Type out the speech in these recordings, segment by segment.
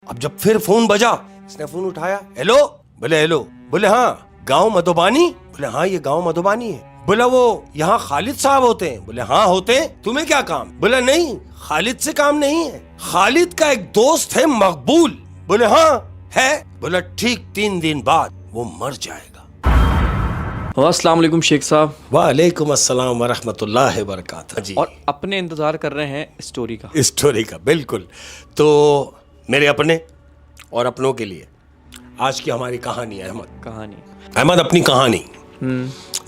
अब जब फिर फोन बजा, इसने फोन उठाया। हेलो? बोले हेलो। बोले हाँ, गांव मधुबानी? बोले हाँ, ये गांव मधुबानी है। बोला वो यहाँ खालिद साहब होते हैं? बोले हाँ होते हैं। तुम्हें क्या काम? बोला नहीं, खालिद से काम नहीं है, खालिद का एक दोस्त है मकबूल। बोले हाँ है। बोला ठीक 3 दिन बाद वो मर जाएगा। अस्सलाम वालेकुम शेख साहब। वालेकुम अस्सलाम वरहमतुल्लाहि वबरकातुहू जी। और अपने इंतजार कर रहे हैं स्टोरी का। स्टोरी का, बिल्कुल। तो मेरे अपने और अपनों के लिए आज की हमारी कहानी है अहमद अपनी कहानी।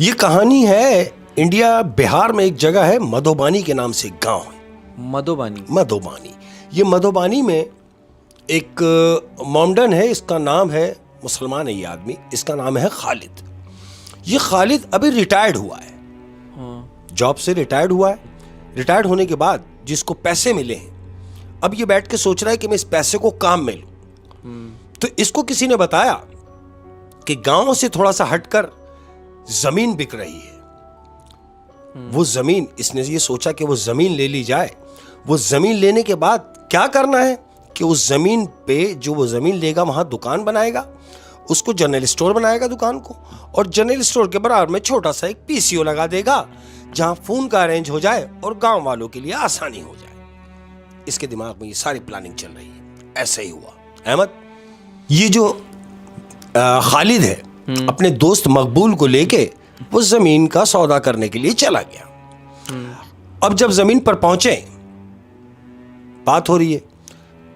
ये कहानी है इंडिया बिहार में एक जगह है मधुबानी के नाम से एक गांव है। मधुबानी। ये मधुबानी में एक मोमडन है, इसका नाम है, मुसलमान है ये आदमी, इसका नाम है खालिद। ये खालिद अभी रिटायर्ड हुआ है, जॉब से रिटायर्ड हुआ है। रिटायर्ड होने के बाद जिसको पैसे मिले हैं, अब ये बैठ के सोच रहा है कि मैं इस पैसे को काम में लूं। तो इसको किसी ने बताया कि गांव से थोड़ा सा हटकर जमीन बिक रही है। वो जमीन, इसने ये सोचा कि वो जमीन ले ली जाए। वो जमीन लेने के बाद क्या करना है कि उस जमीन पे जो वो जमीन लेगा वहां दुकान बनाएगा, उसको जनरल स्टोर बनाएगा दुकान को, और जनरल स्टोर के बराबर में छोटा सा एक पीसीओ लगा देगा जहां फोन का अरेंज हो जाए और गांव वालों के लिए आसानी हो जाए। इसके दिमाग में ये सारी प्लानिंग चल रही है। ऐसा ही हुआ अहमद। ये जो खालिद है अपने दोस्त मकबूल को लेके वो जमीन का सौदा करने के लिए चला गया। अब जब जमीन पर पहुंचे, बात हो रही है,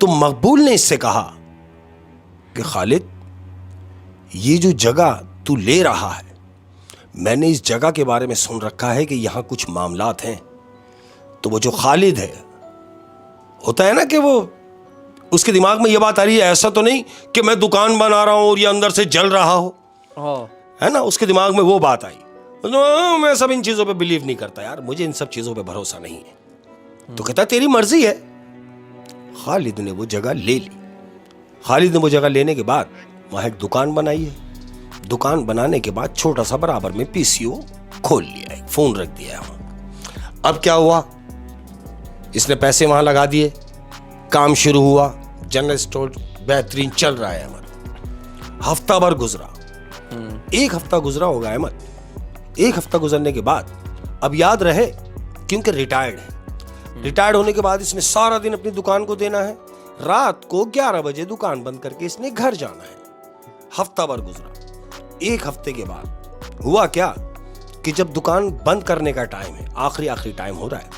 तो मकबूल ने इससे कहा कि खालिद, ये जो जगह तू ले रहा है, मैंने इस जगह के बारे में सुन रखा है कि यहां कुछ मामलात हैं। तो वो जो खालिद है, होता है ना कि वो, उसके दिमाग में ये बात आ रही है, ऐसा तो नहीं कि मैं दुकान बना रहा हूं और ये अंदर से जल रहा हो, है ना, उसके दिमाग में वो बात आई। तो मैं सब इन चीजों पे बिलीव नहीं करता यार, मुझे इन सब चीजों पे भरोसा नहीं है। तो कहता तेरी मर्जी है। खालिद ने वो जगह ले ली। खालिद ने वो जगह लेने के बाद वहां एक दुकान बनाई है। दुकान बनाने के बाद छोटा सा बराबर में पीसीओ खोल लिया है, फोन रख दिया है वहां। अब क्या हुआ, इसने पैसे वहां लगा दिए, काम शुरू हुआ, जनरल स्टोर बेहतरीन चल रहा है अहमद। हफ्ता भर गुजरा, 1 हफ्ता गुजरा होगा अहमद। 1 हफ्ता गुजरने के बाद अब याद रहे, क्योंकि रिटायर्ड है, रिटायर्ड होने के बाद इसने सारा दिन अपनी दुकान को देना है। रात को 11 बजे दुकान बंद करके इसने घर जाना है। हफ्ता भर गुजरा। 1 हफ्ते के बाद हुआ क्या कि जब दुकान बंद करने का टाइम है, आखिरी टाइम हो रहा है,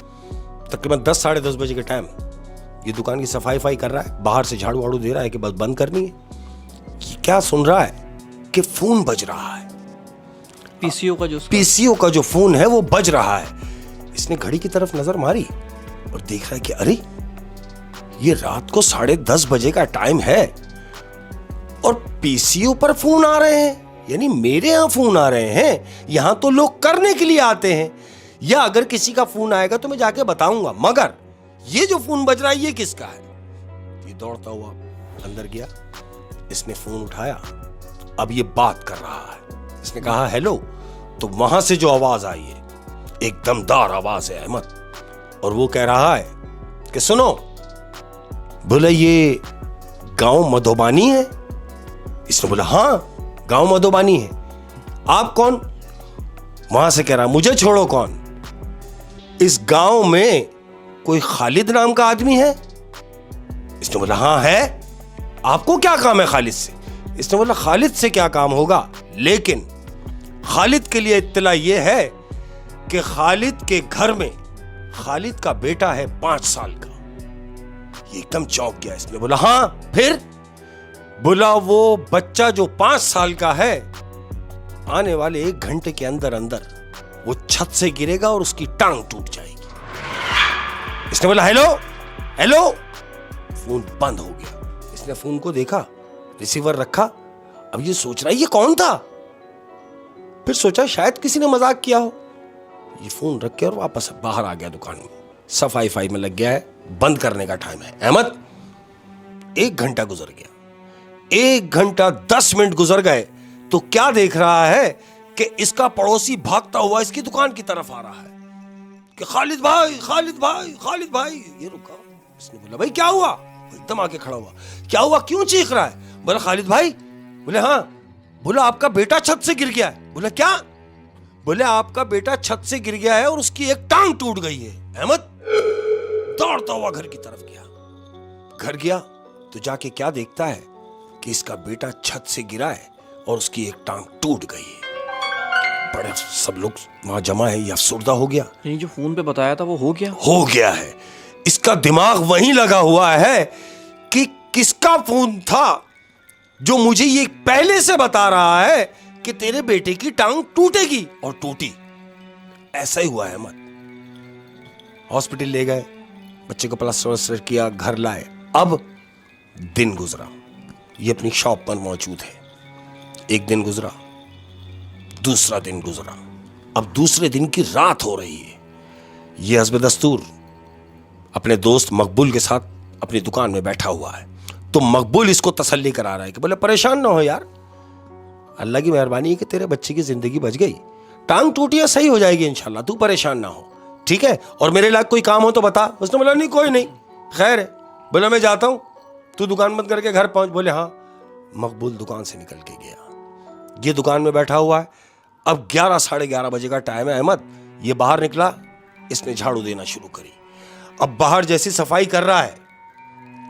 तकरीबन 10 साढ़े 10 बजे के टाइम, ये दुकान की सफाई कर रहा है, बाहर से झाड़ू वाड़ू दे रहा है कि बस बंद करनी है। क्या सुन रहा है कि फोन बज रहा है, पीसीओ का जो फोन है वो बज रहा है। इसने घड़ी की तरफ नजर मारी और देख रहा है कि अरे, ये रात को 10:30 बजे का टाइम है और पीसीओ पर फोन आ रहे हैं, यानी मेरे यहां फोन आ रहे हैं। यहां तो लोग करने के लिए आते हैं, या अगर किसी का फोन आएगा तो मैं जाके बताऊंगा, मगर ये जो फोन बज रहा है ये किसका है? ये दौड़ता हुआ अंदर गया, इसने फोन उठाया, अब ये बात कर रहा है। इसने कहा हेलो, तो वहां से जो आवाज आई है एक दमदार आवाज है अहमद, और वो कह रहा है कि सुनो। बोले ये गांव मधुबानी है? इसने बोला हाँ, गांव मधुबानी है। आप कौन? वहां से कह रहा मुझे छोड़ो, कौन? इस गांव में कोई खालिद नाम का आदमी है? इसने बोला हाँ है। आपको क्या काम है खालिद से? इसने बोला खालिद से क्या काम होगा, लेकिन खालिद के लिए इत्तला यह है कि खालिद के घर में खालिद का बेटा है 5 साल का। ये एकदम चौंक गया। इसने बोला हाँ फिर? बोला वो बच्चा जो 5 साल का है, आने वाले 1 घंटे के अंदर अंदर वो छत से गिरेगा और उसकी टांग टूट जाएगी। इसने बोला हेलो हेलो। फोन बंद हो गया। इसने फोन को देखा, रिसीवर रखा। अब ये सोच रहा है ये कौन था, फिर सोचा शायद किसी ने मजाक किया हो। ये फोन रख के और वापस बाहर आ गया दुकान में, सफाई में लग गया है, बंद करने का टाइम है अहमद। 1 घंटा गुजर गया, 1 घंटा 10 मिनट गुजर गए, तो क्या देख रहा है कि इसका पड़ोसी भागता हुआ इसकी दुकान की तरफ आ रहा है कि खालिद भाई, खालिद भाई, खालिद भाई। ये रुका, इसने बोला भाई क्या हुआ? एकदम आके खड़ा हुआ, क्या हुआ, क्यों चीख रहा है? बोला खालिद भाई। बोले हाँ। बोला आपका बेटा छत से गिर गया है। बोला क्या? बोले आपका बेटा छत से गिर गया है और उसकी एक टांग टूट गई है। अहमद दौड़ता हुआ घर की तरफ गया। घर गया तो जाके क्या देखता है कि इसका बेटा छत से गिरा है और उसकी एक टांग टूट गई है। बड़े सब लोग वहां जमा है, ये अफसुर्दा हो गया। नहीं, जो फोन पे बताया था वो हो गया है। इसका दिमाग वहीं लगा हुआ है कि किसका फोन था जो मुझे ये पहले से बता रहा है कि तेरे बेटे की टांग टूटेगी, और टूटी। ऐसा ही हुआ है अहमद। हॉस्पिटल ले गए, बच्चे को प्लास्टर किया, घर लाए। अब दिन गुजरा, ये अपनी शॉप पर मौजूद है। एक दिन गुजरा, दूसरा दिन गुजरा, अब दूसरे दिन की रात हो रही है। ये हस्ब दस्तूर अपने दोस्त मकबूल के साथ अपनी दुकान में बैठा हुआ है। तो मकबूल इसको तसल्ली करा रहा है कि बोले परेशान ना हो यार, अल्लाह की मेहरबानी है कि तेरे बच्चे की जिंदगी बच गई, टांग टूटी है, सही हो जाएगी इंशाल्लाह, तू परेशान ना हो, ठीक है? और मेरे लायक कोई काम हो तो बता। उसने बोला नहीं कोई नहीं, खैर है। बोला मैं जाता हूं, तू दुकान बंद करके घर पहुंच। बोले हाँ। मकबूल दुकान से निकल के गया। ये दुकान में बैठा हुआ है। अब 11 साढ़े 11 बजे का टाइम है अहमद। ये बाहर निकला, इसने झाड़ू देना शुरू करी। अब बाहर जैसी सफाई कर रहा है,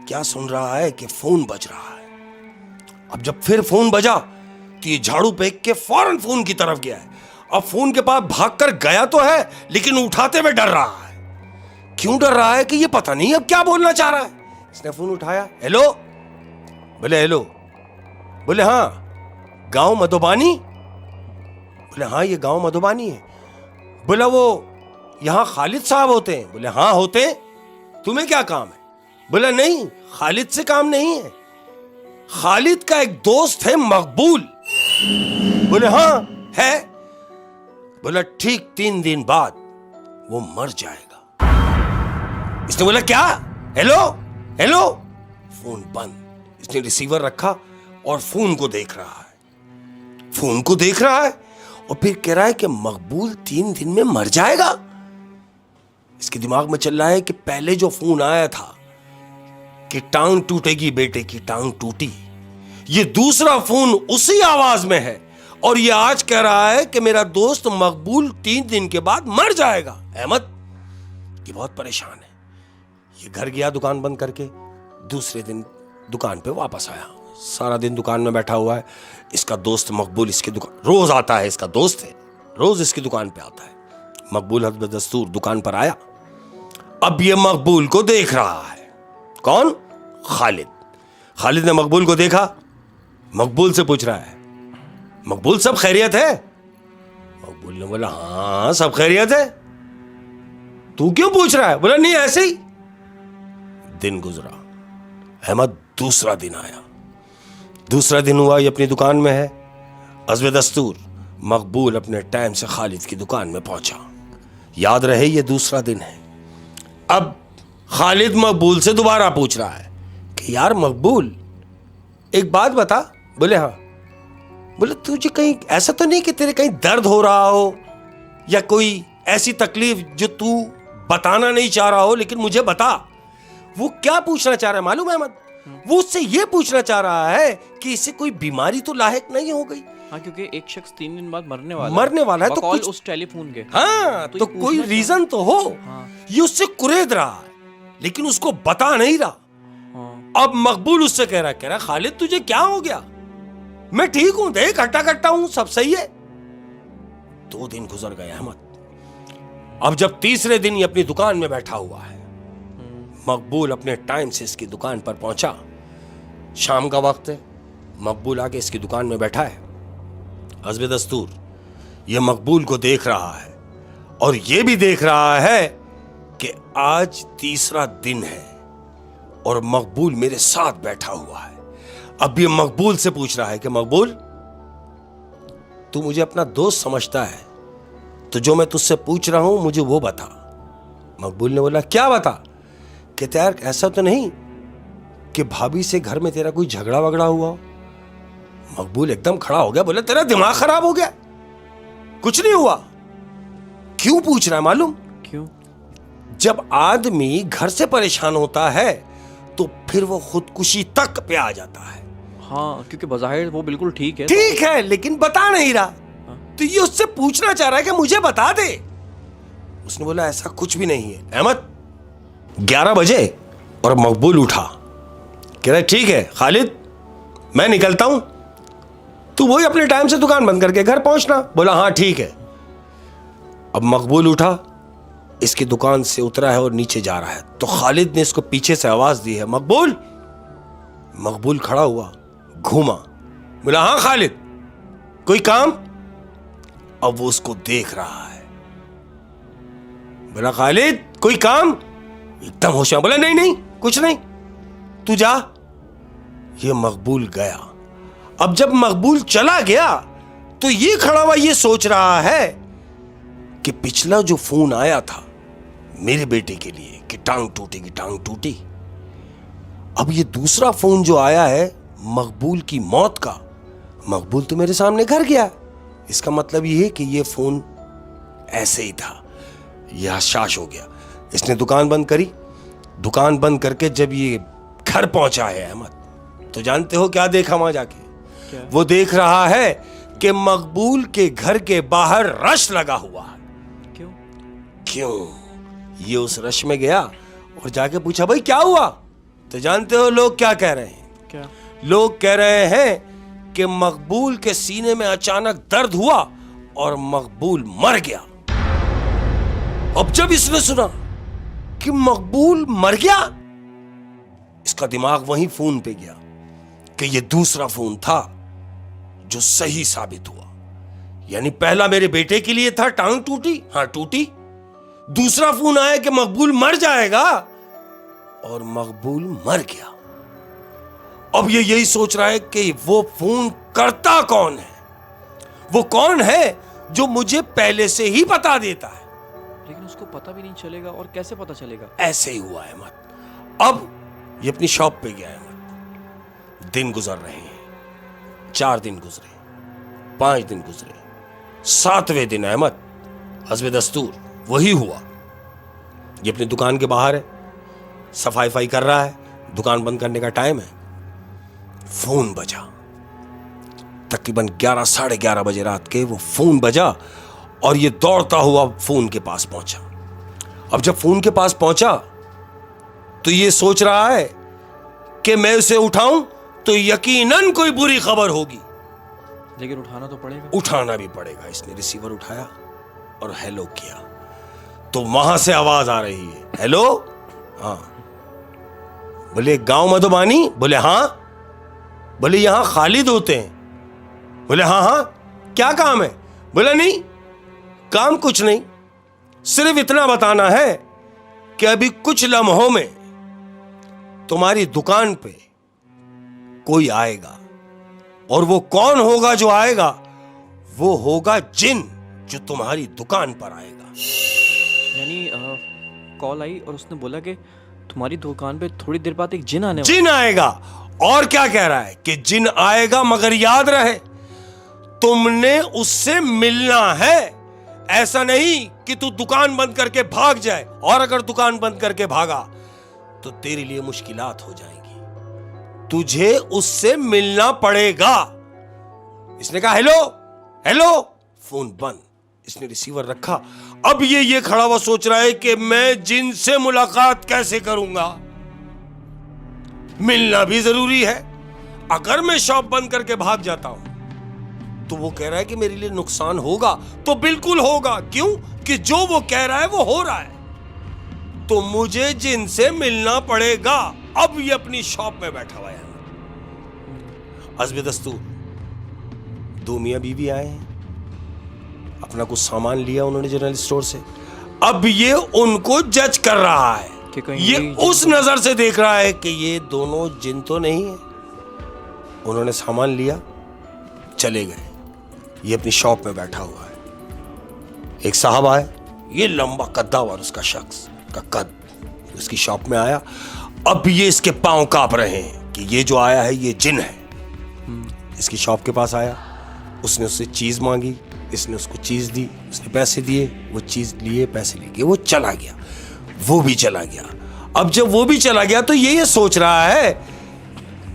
क्या सुन रहा है कि फोन बज रहा है। अब जब फिर फोन बजा तो ये झाड़ू फेंक के फौरन फोन की तरफ गया है। अब फोन के पास भागकर गया तो है, लेकिन उठाते हुए डर रहा है। क्यों डर रहा है कि ये पता नहीं अब क्या बोलना चाह रहा है। इसने फोन उठाया, हेलो। बोले हेलो। बोले हाँ, गांव मधुबानी? बोले हाँ, ये गांव मधुबानी है। बोला वो यहां खालिद साहब होते हैं? बोले हाँ होते हैं, तुम्हें क्या काम है? बोला नहीं, खालिद से काम नहीं है, खालिद का एक दोस्त है मकबूल। बोले हाँ है। बोला ठीक 3 दिन बाद वो मर जाएगा। इसने बोला क्या? Hello hello. फोन बंद। इसने रिसीवर रखा और फोन को देख रहा है, फोन को देख रहा है और फिर कह रहा है कि मकबूल 3 दिन में मर जाएगा। इसके दिमाग में चल रहा है कि पहले जो फोन आया था कि टांग टूटेगी, बेटे की टांग टूटी, ये दूसरा फोन उसी आवाज में है और ये आज कह रहा है कि मेरा दोस्त मकबूल 3 दिन के बाद मर जाएगा। अहमद ये बहुत परेशान है। ये घर गया दुकान बंद करके, दूसरे दिन दुकान पे वापस आया। सारा दिन दुकान में बैठा हुआ है। इसका दोस्त मकबूल इसकी दुकान रोज आता है, इसका दोस्त है, रोज इसकी दुकान पे आता है। मकबूल हस्ब दस्तूर दुकान पर आया। अब ये मकबूल को देख रहा है। कौन? खालिद। खालिद ने मकबूल को देखा, मकबूल से पूछ रहा है, मकबूल सब खैरियत है? मकबूल ने बोला हाँ सब खैरियत है। तू क्यों पूछ रहा है? बोला नहीं ऐसे ही। दिन गुजरा। अहमद दूसरा दिन आया। दूसरा दिन हुआ, ये अपनी दुकान में है। हस्ब दस्तूर मकबूल अपने टाइम से खालिद की दुकान में पहुंचा। याद रहे ये दूसरा दिन है। अब खालिद मकबूल से दोबारा पूछ रहा है कि यार मकबूल एक बात बता। बोले हाँ। बोले तुझे कहीं ऐसा तो नहीं कि तेरे कहीं दर्द हो रहा हो या कोई ऐसी तकलीफ जो तू बताना नहीं चाह रहा हो, लेकिन मुझे बता। वो क्या पूछना चाह रहा है मालूम है अहमद? वो उससे ये पूछना चाह रहा है कि इसे कोई बीमारी तो लायक नहीं हो गई। हाँ, क्योंकि एक शख्स 3 दिन बाद मरने वाला है तो कुछ उस टेलीफोन के। हाँ तो कोई रीजन तो हो। हाँ। ये उससे कुरेद रहा है लेकिन उसको बता नहीं रहा। हाँ। अब मकबूल उससे कह रहा खालिद तुझे क्या हो गया? मैं ठीक हूं, देख हट्टा कट्टा हूं, सब सही है। 2 दिन गुजर गए अहमद। अब जब तीसरे दिन ये अपनी दुकान में बैठा हुआ है, मकबूल अपने टाइम से इसकी दुकान पर पहुंचा। शाम का वक्त है, मकबूल आके इसकी दुकान में बैठा है। हस्ब दस्तूर ये मकबूल को देख रहा है और ये भी देख रहा है कि आज तीसरा दिन है और मकबूल मेरे साथ बैठा हुआ है। अब ये मकबूल से पूछ रहा है कि मकबूल तू मुझे अपना दोस्त समझता है तो जो मैं तुझसे पूछ रहा हूं मुझे वो बता। मकबूल ने बोला क्या बता? कहते यार ऐसा तो नहीं कि भाभी से घर में तेरा कोई झगड़ा वगड़ा हुआ हो? मकबूल एकदम खड़ा हो गया, बोले तेरा दिमाग खराब हो गया, कुछ नहीं हुआ। क्यों पूछ रहा है मालूम? क्यों? जब आदमी घर से परेशान होता है तो फिर वो खुदकुशी तक पे आ जाता है। हाँ, क्योंकि बज़ाहिर वो बिल्कुल ठीक है। ठीक है, लेकिन बता नहीं रहा। तो ये उससे पूछना चाह रहा है कि मुझे बता दे। उसने बोला ऐसा कुछ भी नहीं है अहमद। 11 बजे और मकबूल उठा, कह रहा ठीक है खालिद मैं निकलता हूं, तू वही अपने टाइम से दुकान बंद करके घर पहुंचना। बोला हाँ ठीक है। अब मकबूल उठा, इसकी दुकान से उतरा है और नीचे जा रहा है, तो खालिद ने इसको पीछे से आवाज दी है, मकबूल। मकबूल खड़ा हुआ, घूमा, बोला हाँ खालिद कोई काम। अब वो उसको देख रहा है। बोला खालिद कोई काम। एकदम होशियार बोला नहीं नहीं कुछ नहीं, तू जा। ये मकबूल गया। अब जब मकबूल चला गया तो ये खड़ा हुआ ये सोच रहा है कि पिछला जो फोन आया था मेरे बेटे के लिए कि टांग टूटेगी टांग टूटी, अब ये दूसरा फोन जो आया है मकबूल की मौत का, मकबूल तो मेरे सामने घर गया, इसका मतलब ये है कि ये फोन ऐसे ही था। यह हशाश हो गया। इसने दुकान बंद करी। दुकान बंद करके जब ये घर पहुंचा है अहमद, तो जानते हो क्या देखा वहां जाके? क्या? वो देख रहा है कि मकबूल के घर के बाहर रश लगा हुआ है। क्यों? क्यों? ये उस रश में गया और जाके पूछा भाई क्या हुआ? तो जानते हो लोग क्या कह रहे हैं? क्या? लोग कह रहे हैं कि मकबूल के सीने में अचानक दर्द हुआ और मकबूल मर गया। अब जब इसने सुना कि मकबूल मर गया, इसका दिमाग वहीं फोन पे गया कि ये दूसरा फोन था जो सही साबित हुआ। यानी पहला मेरे बेटे के लिए था टांग टूटी, हाँ टूटी। दूसरा फोन आया कि मकबूल मर जाएगा और मकबूल मर गया। अब ये यही सोच रहा है कि वो फोन करता कौन है, वो कौन है जो मुझे पहले से ही बता देता है। लेकिन उसको पता भी नहीं चलेगा, और कैसे पता चलेगा? ऐसे ही हुआ अहमद। अब ये अपनी शॉप पे गया अहमद। दिन गुजर रहे हैं, 4 दिन गुजरे, 5 दिन गुजरे, 7वें दिन अहमद हस्बे दस्तूर वही हुआ। ये अपनी दुकान के बाहर है, सफाई कर रहा है, दुकान बंद करने का टाइम है। फोन बजा, तकरीबन 11 साढ़े 11 बजे रात के वो फोन बजा और ये दौड़ता हुआ फोन के पास पहुंचा। अब जब फोन के पास पहुंचा तो ये सोच रहा है कि मैं उसे उठाऊं तो यकीनन कोई बुरी खबर होगी, लेकिन उठाना तो पड़ेगा। उठाना भी पड़ेगा। इसने रिसीवर उठाया और हेलो किया, तो वहां से आवाज आ रही है, हेलो। हाँ। बोले गांव मधुबानी? बोले हाँ। बोले यहां खालिद होते हैं? बोले हाँ हाँ। क्या काम है? बोला नहीं काम कुछ नहीं, सिर्फ इतना बताना है कि अभी कुछ लम्हों में तुम्हारी दुकान पे कोई आएगा, और वो कौन होगा जो आएगा? वो होगा जिन जो तुम्हारी दुकान पर आएगा। यानी कॉल आई और उसने बोला कि तुम्हारी दुकान पे थोड़ी देर बाद एक जिन आने जिन आएगा। और क्या कह रहा है कि जिन आएगा, मगर याद रहे तुमने उससे मिलना है। ऐसा नहीं कि तू दुकान बंद करके भाग जाए, और अगर दुकान बंद करके भागा तो तेरे लिए मुश्किलात हो जाएंगी। तुझे उससे मिलना पड़ेगा। इसने कहा हेलो हेलो, फोन बंद। इसने रिसीवर रखा। अब ये खड़ा हुआ सोच रहा है कि मैं जिन से मुलाकात कैसे करूंगा, मिलना भी जरूरी है। अगर मैं शॉप बंद करके भाग जाता हूं तो वो कह रहा है कि मेरे लिए नुकसान होगा, तो बिल्कुल होगा। क्यों? कि जो वो कह रहा है वो हो रहा है। तो मुझे जिनसे मिलना पड़ेगा। अब ये अपनी शॉप में बैठा हुआ है। हस्बे दस्तूर 2 मियां बीवी आए हैं, अपना कुछ सामान लिया उन्होंने जनरल स्टोर से। अब ये उनको जज कर रहा है, ये उस नजर से देख रहा है कि ये दोनों जिन तो नहीं है। उन्होंने सामान लिया, चले गए। ये अपनी शॉप में बैठा हुआ है। एक साहब आए, ये लंबा कद्दावर उसका शख्स का कद, उसकी शॉप में आया। अब ये इसके पांव कांप रहे हैं कि ये जो आया है ये जिन है। इसकी शॉप के पास आया, उसने उससे चीज मांगी, इसने उसको चीज दी, उसने पैसे दिए, वो चीज लिए, पैसे लेके वो चला गया। वो भी चला गया। अब जब वो भी चला गया तो ये सोच रहा है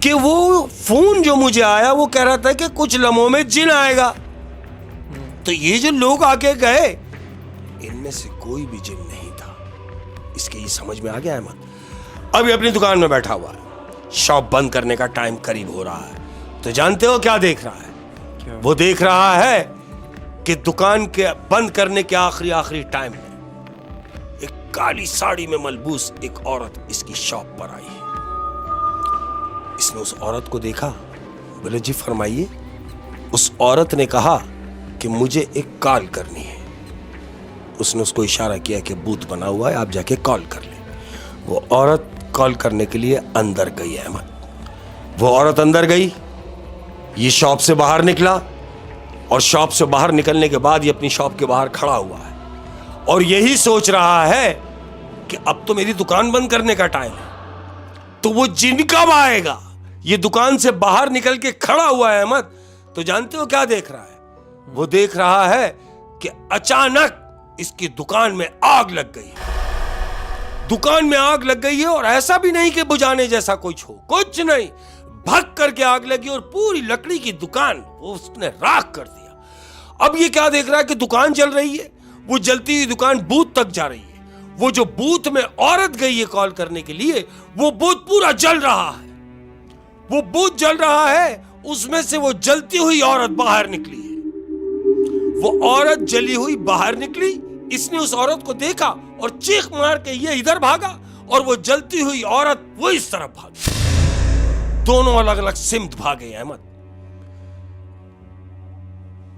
कि वो फोन जो मुझे आया वो कह रहा था कि कुछ लम्हों में जिन आएगा। तो ये जो लोग आके गए इनमें से कोई भी जिन नहीं था। इसके ये समझ में आ गया अहमद। अभी अपनी दुकान में बैठा हुआ है, शॉप बंद करने का टाइम करीब हो रहा है। तो जानते हो क्या देख रहा है? क्या? वो देख रहा है कि दुकान के बंद करने के आखिरी टाइम में एक काली साड़ी में मलबूस एक औरत इसकी शॉप पर आई है। इसने उस औरत को देखा, बोले जी फरमाइए। उस औरत ने कहा कि मुझे एक कॉल करनी है। उसने उसको इशारा किया कि बूथ बना हुआ है, आप जाके कॉल कर ले। वो औरत कॉल करने के लिए अंदर गई अहमद। वो औरत अंदर गई, ये शॉप से बाहर निकला और शॉप से बाहर निकलने के बाद ये अपनी शॉप के बाहर खड़ा हुआ है और यही सोच रहा है कि अब तो मेरी दुकान बंद करने का टाइम है, तो वो जिन कब आएगा? ये दुकान से बाहर निकल के खड़ा हुआ है अहमद। तो जानते हो क्या देख रहा है? वो देख रहा है कि अचानक इसकी दुकान में आग लग गई है। दुकान में आग लग गई है और ऐसा भी नहीं कि बुझाने जैसा कुछ हो, कुछ नहीं, भग करके आग लगी और पूरी लकड़ी की दुकान वो उसने राख कर दिया। अब ये क्या देख रहा है कि दुकान जल रही है, वो जलती हुई दुकान बूथ तक जा रही है। वो जो बूथ में औरत गई है कॉल करने के लिए, वो बूथ पूरा जल रहा है। वो बूथ जल रहा है, उसमें से वो जलती हुई औरत बाहर निकली है। वो औरत जली हुई बाहर निकली। इसने उस औरत को देखा और चीख मार के ये इधर भागा और वो जलती हुई औरत वो इस तरफ भागी। दोनों अलग अलग सिमत भागे अहमद।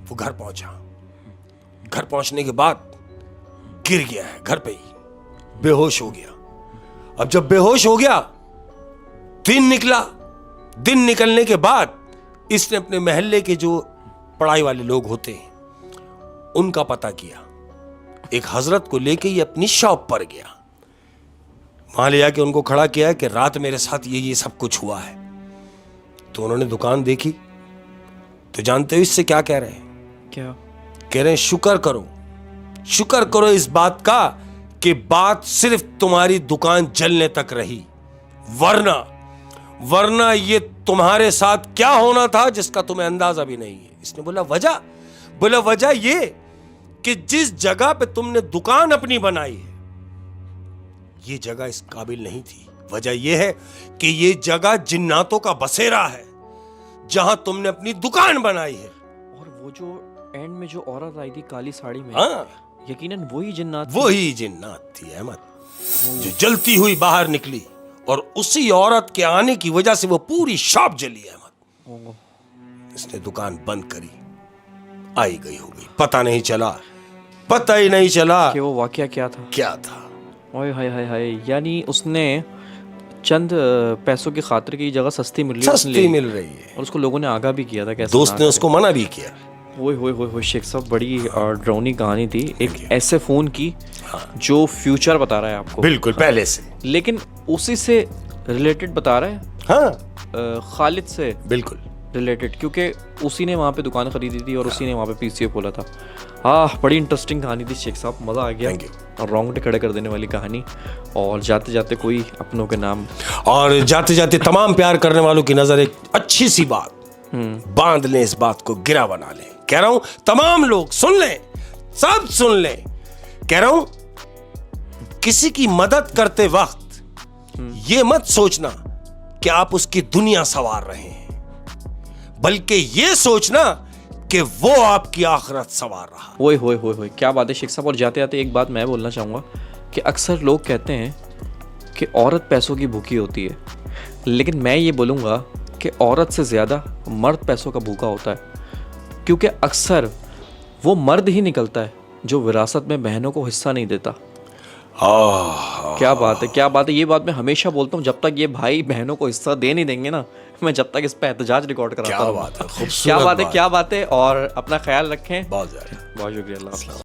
वो घर पहुंचा। घर पहुंचने के बाद गिर गया है घर पे ही, बेहोश हो गया। अब जब बेहोश हो गया, दिन निकला। दिन निकलने के बाद इसने अपने मोहल्ले के जो पढ़ाई वाले लोग होते हैं उनका पता किया। एक हजरत को लेके ये अपनी शॉप पर गया। वहां ले जाके उनको खड़ा किया कि रात मेरे साथ ये सब कुछ हुआ है। तो उन्होंने दुकान देखी। तो जानते हो इससे क्या कह रहे हैं? क्या कह रहे हैं? शुक्र करो, शुक्र करो इस बात का कि बात सिर्फ तुम्हारी दुकान जलने तक रही, वरना ये तुम्हारे साथ क्या होना था जिसका तुम्हें अंदाजा भी नहीं है। इसने बोला वजह? बोला वजह ये कि जिस जगह पे तुमने दुकान अपनी बनाई है ये जगह इस काबिल नहीं थी। वजह यह है कि ये जगह जिन्नातों का बसेरा है जहां तुमने अपनी दुकान बनाई है। और वो जो एंड में जो औरत आई थी काली साड़ी में, हाँ, यकीनन वही जिन्नात वही जिन्नात थी अहमद, जो जलती हुई बाहर निकली और उसी औरत के आने की वजह से वो पूरी शॉप जली अहमद। इसने दुकान बंद करी, आई गई हो गई, पता ही नहीं चला कि वो वाकया क्या था। ओए हाय हाय हाय, यानी उसने चंद पैसों की खातिर की जगह सस्ती मिल रही है और उसको लोगों ने आगाह भी किया था। कैसे दोस्त ने उसको मना भी किया। ओए शेख साहब, बड़ी डरावनी कहानी थी। एक ऐसे फोन की जो फ्यूचर बता रहा है आपको, बिल्कुल पहले से, लेकिन उसी से रिलेटेड बता रहा है। हाँ, खालिद से बिल्कुल रिलेटेड, क्योंकि उसी ने वहाँ पे दुकान खरीदी थी और उसी ने वहाँ पे पीसीओ खोला था। बड़ी इंटरेस्टिंग कहानी थी शेख साहब, मज़ा आ गया और रोंगटे खड़े कर देने वाली कहानी। और जाते जाते कोई अपनों के नाम और जाते जाते तमाम प्यार करने वालों की नजर एक अच्छी सी बात बांध लें, इस बात को गिरा बना लें। कह रहा हूं तमाम लोग सुन लें, सब सुन लें। कह रहा हूं किसी की मदद करते वक्त ये मत सोचना कि आप उसकी दुनिया संवार रहे हैं, बल्कि ये सोचना कि वो आपकी आखिरत संवार रहा। ओए होए, क्या बात है शेख साहब। और जाते जाते एक बात मैं बोलना चाहूँगा कि अक्सर लोग कहते हैं कि औरत पैसों की भूखी होती है, लेकिन मैं ये बोलूँगा कि औरत से ज़्यादा मर्द पैसों का भूखा होता है, क्योंकि अक्सर वो मर्द ही निकलता है जो विरासत में बहनों को हिस्सा नहीं देता। क्या बात है। ये बात मैं हमेशा बोलता हूँ, जब तक ये भाई बहनों को हिस्सा दे नहीं देंगे ना, मैं जब तक इस पे एहतजाज रिकॉर्ड कराता हूँ। क्या बात है। क्या बात है। और अपना ख्याल रखें। बहुत शुक्रिया। अल्लाह।